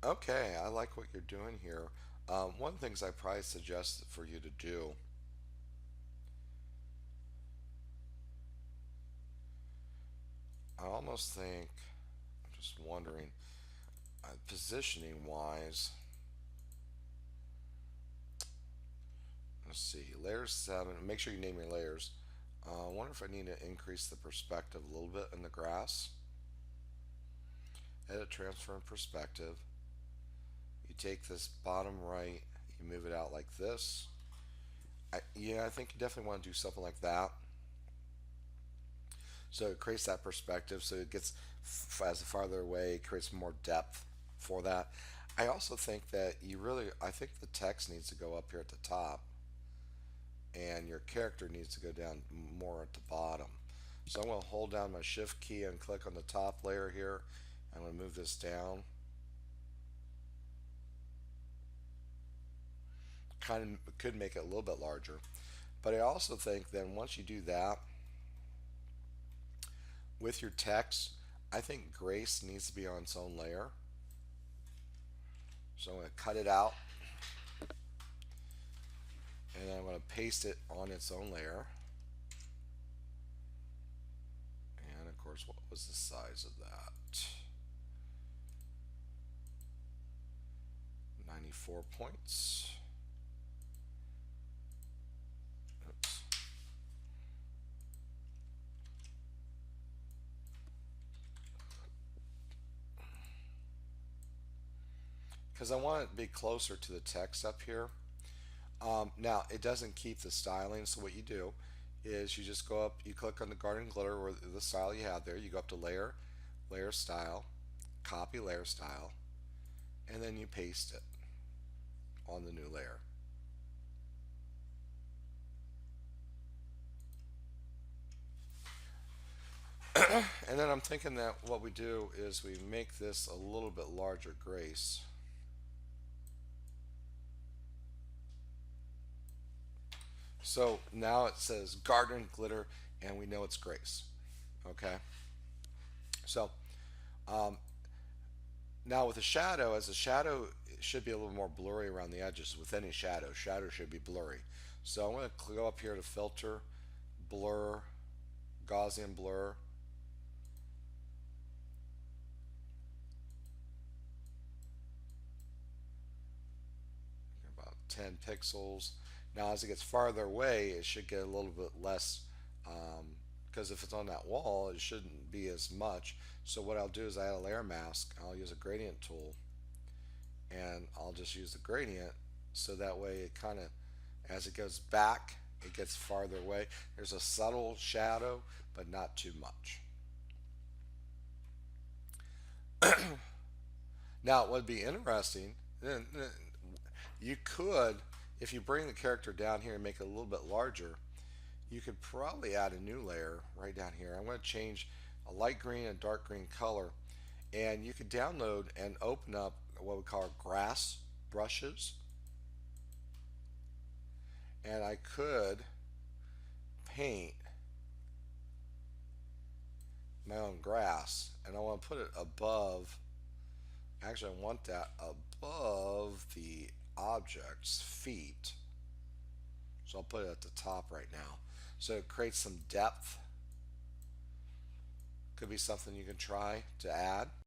Okay, I like what you're doing here. One of the things I probably suggest for you to do, I almost think, I'm just wondering, positioning wise, let's see, layer 7, make sure you name your layers. I wonder if I need to increase the perspective a little bit in the grass. Edit, transfer, and perspective. You take this bottom right, you move it out like this. Yeah, I think you definitely want to do something like that. So it creates that perspective. So it gets as farther away, it creates more depth for that. I also think that I think the text needs to go up here at the top, and your character needs to go down more at the bottom. So I'm going to hold down my shift key and click on the top layer here. I'm going to move this down. Kind of could make it a little bit larger. But I also think then once you do that, with your text, I think grace needs to be on its own layer. So I'm going to cut it out and I'm going to paste it on its own layer. And of course, what was the size of that? 94 points. Oops. Because I want it to be closer to the text up here. Now, it doesn't keep the styling, so what you do is you just go up, you click on the garden glitter or the style you have there, you go up to layer, layer style, copy layer style, and then you paste it on the new layer. And then I'm thinking that what we do is we make this a little bit larger grace. So now it says garden glitter and we know it's grace. Okay. So um, now with a shadow, as a shadow it should be a little more blurry around the edges. With any shadow, shadow should be blurry. So I'm going to go up here to filter, blur, Gaussian blur. About 10 pixels. Now as it gets farther away, it should get a little bit less, because if it's on that wall, it shouldn't be as much. So what I'll do is I add a layer mask. I'll use a gradient tool, and I'll just use the gradient so that way it kind of, as it goes back, it gets farther away. There's a subtle shadow, but not too much. Now, it would be interesting, you could, if you bring the character down here and make it a little bit larger, you could probably add a new layer right down here. I'm going to change a light green and dark green color, and you could download and open up what we call grass brushes, and I could paint my own grass, and I want to put it above, actually I want that above the object's feet, so I'll put it at the top right now. So it creates some depth. Could be something you can try to add.